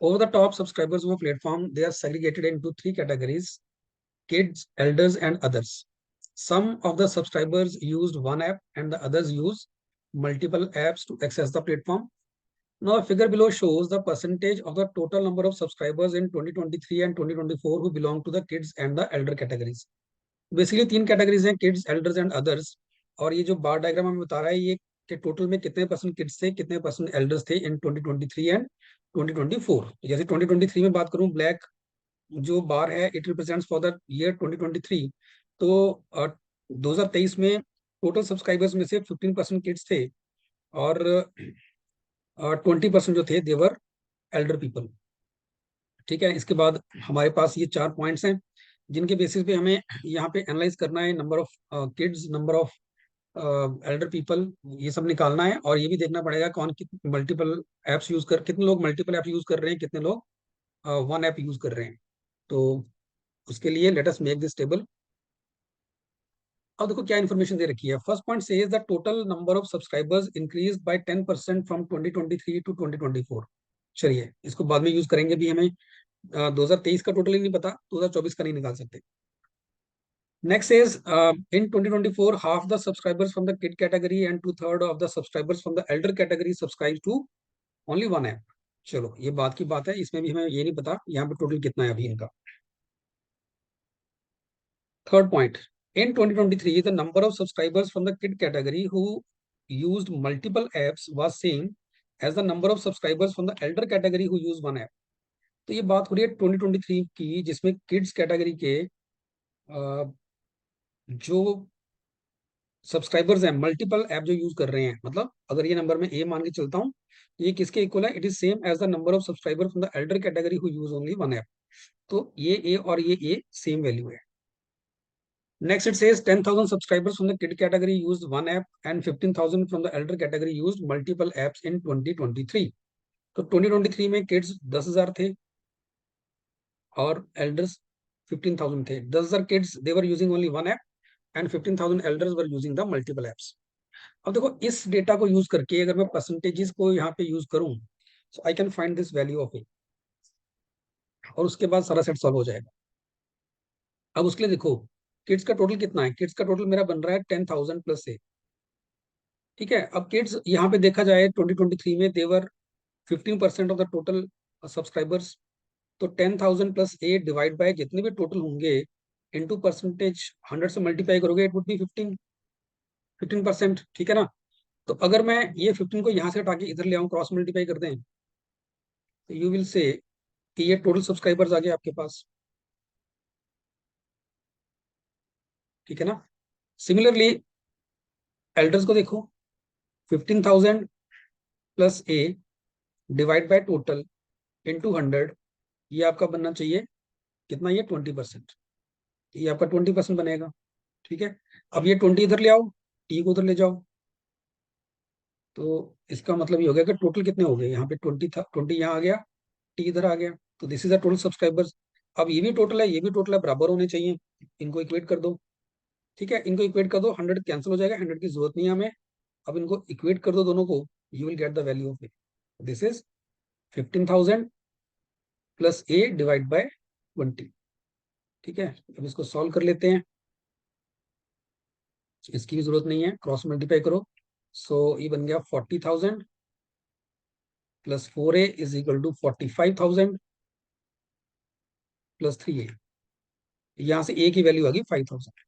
Over the top subscribers of a platform, they are segregated into three categories: kids, elders, and others. Some of the subscribers used one app and the others use multiple apps to access the platform. Now, a figure below shows the percentage of the total number of subscribers in 2023 and 2024 who belong to the kids and the elder categories. Basically तीन categories हैं, kids, elders and others. और ये जो बार diagram हमें बता रहा है ये कि टोटल में कितने परसेंट किड्स थे, कितने परसेंट एल्डर्स थे इन 2023 एंड 2024। जैसे 2023 में बात करूं, ब्लैक जो बार है it represents for the year 2023। तो 2023 में टोटल सब्सक्राइबर्स में से 15% किड्स थे और 20% जो थे देवर एल्डर पीपल। ठीक है, इसके बाद हमारे पास ये चार पॉइंट्स हैं जिनके बेसिस पे हमें यहाँ पे एनालाइज करना है। Number of kids, number of Elder people, ये सब निकालना है। और ये भी देखना पड़ेगा कौन कितने मल्टीपल एप्स यूज कर, कितने लोग मल्टीपल ऐप यूज कर रहे हैं, कितने लोग वन ऐप यूज कर रहे हैं। तो उसके लिए let us make this table. अब देखो क्या इन्फॉर्मेशन दे रखी है। First point says the total number of subscribers increase by 10% from 2023 to 2024। चलिए इसको बाद में यूज करेंगे, भी हमें 2023 का टोटल ही नहीं पता, 2024 का नहीं निकाल सकते। Next is in 2024, half the subscribers from the kid category and two-thirds of the subscribers from the elder category subscribe to only one app. चलो ये बात की बात है, इसमें भी हमें ये नहीं पता यहाँ पे टोटल कितना है अभी इनका। Third point, in 2023, the number of subscribers from the kid category who used multiple apps was same as the number of subscribers from the elder category who used one app. तो ये बात हो रही है 2023 की, जिसमें किड्स कैटेगरी के जो सब्सक्राइबर्स हैं मल्टीपल ऐप जो यूज कर रहे हैं। मतलब अगर ये नंबर में ए मान के चलता हूँ, ये किसके इक्वल है? It is same as the number of subscriber from the elder category who use only one app. तो ये ए और ये ए सेम वैल्यू है। Next it says 10,000 subscribers from the kid category used one app and 15,000 from the elder category used multiple apps in 2023। तो 2023 में kids 10,000 थे और elders 15,000 थे। 10,000 kids they were using only one app and 15,000 elders were using the multiple apps. अब देखो इस data को use करके अगर मैं परसेंटेजेस को यहाँ पे यूज करूं, so I can find this value of A, और उसके बाद सारा सेट सॉल्व हो जाएगा। अब उसके लिए देखो किड्स का टोटल कितना है। किड्स का टोटल मेरा बन रहा है 10,000 प्लस ए। ठीक है, अब किड्स यहाँ पे देखा जाए 2023 में देवर 15% ऑफ द टोटल सब्सक्राइबर्स। तो 10,000 प्लस ए डिवाइड बाय जितने भी टोटल होंगे इनटू परसेंटेज 100 से मल्टीप्लाई करोगे, इट वुड बी 15%। ठीक है ना। तो अगर मैं ये 15 को यहाँ से हटा के इधर ले आऊं, क्रॉस मल्टीप्लाई कर दें, तो यू विल से कि ये टोटल सब्सक्राइबर्स आ गए आपके पास। ठीक है ना। सिमिलरली एल्डर्स को देखो, 15,000 plus A divide by total into 100, ये आपका बनना चाहिए कितना? ये 20%। ये आपका 20% बनेगा। ठीक है, अब ये 20 इधर ले आओ, टी को उधर ले जाओ, तो इसका मतलब ये हो गया कि टोटल कितने हो गए। यहाँ पे 20 था, 20 यहाँ आ गया, टी इधर आ गया, तो this is the total subscribers. अब ये भी टोटल है, ये भी टोटल है, बराबर होने चाहिए। इनको इक्वेट कर दो। ठीक है, इनको इक्वेट कर दो, 100 कैंसिल हो जाएगा, 100 की जरूरत नहीं है हमें। अब इनको इक्वेट कर दो दोनों को, you will get the value of A. This is 15,000 plus A divide by 20। ठीक है, अब इसको सॉल्व कर लेते हैं, इसकी भी जरूरत नहीं है, क्रॉस मल्टीप्लाई करो। सो ये बन गया 40,000 plus 4a is equal to 45,000 plus 3a। यहां से a की वैल्यू आ गई 5,000।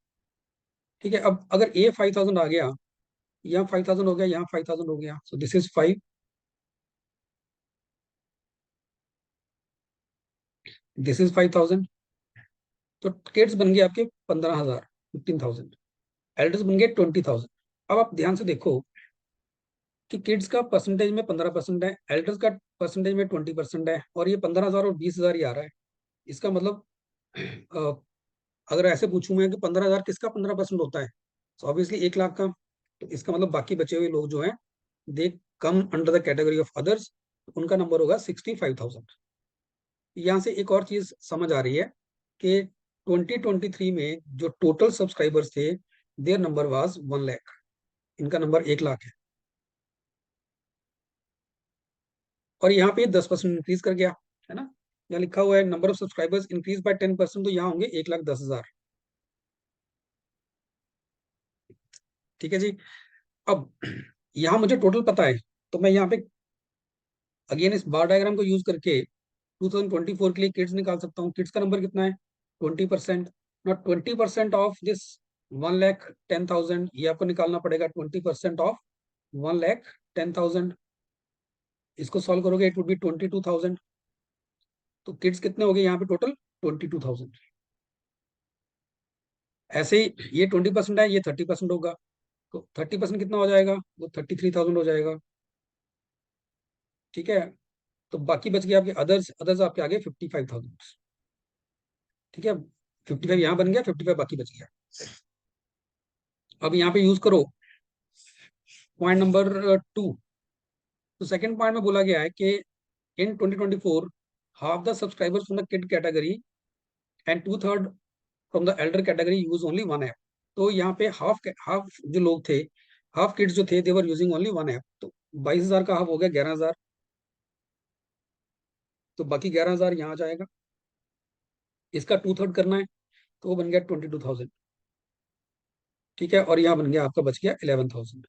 ठीक है, अब अगर a 5,000 आ गया, यहाँ 5,000 हो गया, यहाँ 5,000 हो गया, so this is 5, this is 5,000। तो किड्स बन गए आपके 15,000, 15,000। एल्डर्स बन गए 20,000। अब आप ध्यान से देखो कि किड्स का परसेंटेज में 15% है, एल्डर्स का परसेंटेज में 20% है, और ये 15,000 और 20,000 ही आ रहा है। इसका मतलब अगर ऐसे पूछूं मैं कि 15,000 किसका 15% होता है, तो ऑब्वियसली 1 लाख का। तो इसका मतलब बाकी बचे हुए लोग जो हैं they come under the category of others, उनका नंबर होगा 65,000। यहाँ से एक और चीज समझ आ रही है कि 2023 में जो टोटल सब्सक्राइबर्स थे देयर नंबर वाज 1 लाख, इनका नंबर 1 लाख है। और यहाँ पे 10% इंक्रीज कर गया, यहाँ लिखा हुआ है number of subscribers increase by 10%, तो यहाँ होंगे 1,10,000। ठीक है जी। अब यहाँ मुझे टोटल पता है, तो मैं यहाँ पे अगेन इस बार डायग्राम को यूज करके 2024 के लिए किड्स निकाल सकता हूँ। किड्स का नंबर कितना है? 20%। नॉट 20% ऑफ दिस 1,10,000, ये आपको निकालना पड़ेगा। 20% ऑफ 1,10,000, इसको सॉल्व करोगे इट वुड बी 22,000। तो किड्स कितने हो गए यहाँ पे टोटल? 22,000। ऐसे ही ये 20% है, ये 30% होगा, तो 30% कितना हो जाएगा? वो 33,000 हो जाएगा। ठीक है, तो बाकी बच गया आपके अदर्स। अदर्स आपके आगे 55,000। ठीक है, 55 यहाँ बन गया, 55 बाकी बच गया। अब यहाँ पे यूज करो पॉइंट नंबर 2। तो सेकंड पॉइंट में बोला गया है कि इन 2024 half the subscribers from the kid category and 2/3 from the elder category use only one app. तो यहाँ पे हाफ हाफ जो लोग थे, हाफ किड्स जो थे, देवर यूजिंग ओनली वन ऐप। तो 22,000 का हाफ हो गया 11,000, तो बाकी 11,000 यहाँ जाएगा। इसका 2/3 करना है, तो वो बन गया 22,000। ठीक है, और यहाँ बन गया आपका बच गया 11,000।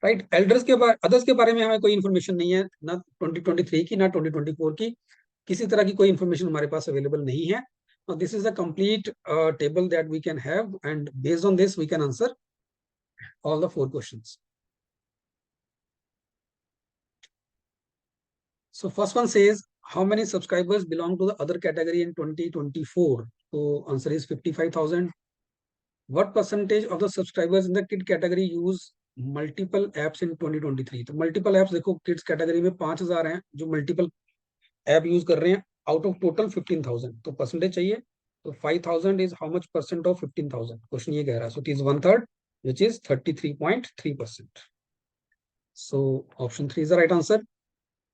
राइट। एल्डर्स के बारे, अदर्स के बारे में हमें कोई इन्फॉर्मेशन नहीं है, ना 2023 की ना 2024 की, किसी तरह की कोई इन्फॉर्मेशन हमारे पास अवेलेबल नहीं है। This is a complete table that we can have, and based on this we can answer all the 4 questions. So first one says, how many subscribers belong to the other category in 2024? So answer is 55,000. What percentage of the subscribers in the kid category use multiple apps in 2023? तो multiple apps देखो kids category में 5,000 हैं जो multiple app use कर रहे हैं, out of total 15,000। तो percentage चाहिए, तो 5,000 is how much percent of 15,000? Question ये कह रहा है, so it is 1/3, which is 33.3%. So option 3 is the right answer.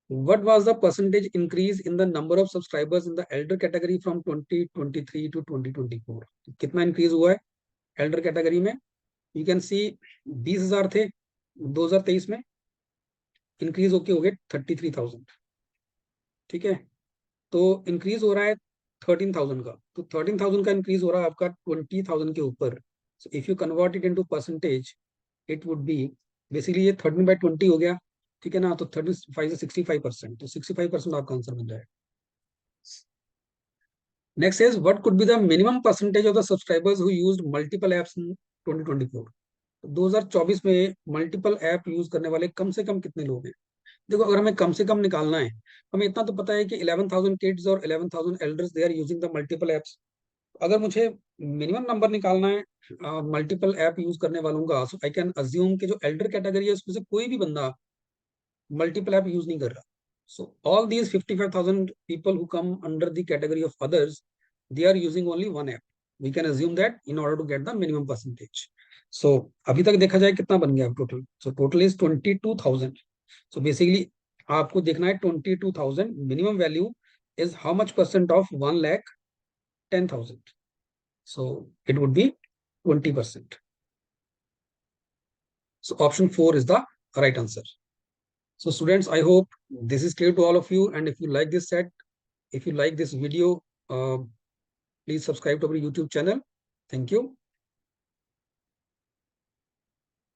What was the percentage increase in the number of subscribers in the elder category from 2023 to 2024? कितना increase हुआ है Elder category में? You can see 20,000 थे 2023 में, increase होके हो गए 33,000। ठीक है, तो इंक्रीज हो रहा है 13,000 का, तो 13,000 का इंक्रीज हो रहा है आपका 20,000 के ऊपर। So if you convert it into percentage, it would be basically ये 13/20 हो गया। ठीक है ना, तो 35 से 65%, तो 65% आपका आंसर बन जाएगा। Next is, what could be the minimum percentage of the subscribers who used multiple apps in 2024? 2024 में मल्टीपल ऐप यूज करने वाले कम से कम कितने लोग हैं? देखो, अगर हमें कम से कम निकालना है, हमें इतना तो पता है कि 11,000 किड्स और 11,000 elders they are using the multiple apps. अगर मुझे मिनिमम नंबर निकालना है मल्टीपल ऐप यूज करने वालों का, सो आई कैन अज्यूम कि जो एल्डर कैटेगरी है उसमें से कोई भी बंदा मल्टीपल ऐप यूज नहीं कर रहा। So all these 55,000 people who come under the category of others, they are using only one app. We can assume that in order to get the minimum percentage. So अभी तक देखा जाए कितना बन गया total? So total is 22,000. So basically आपको देखना है 22,000 minimum value is how much percent of 1,10,000. So it would be 20%. So option 4 is the right answer. So students, I hope this is clear to all of you. And if you like this set, if you like this video, please subscribe to our YouTube channel. Thank you.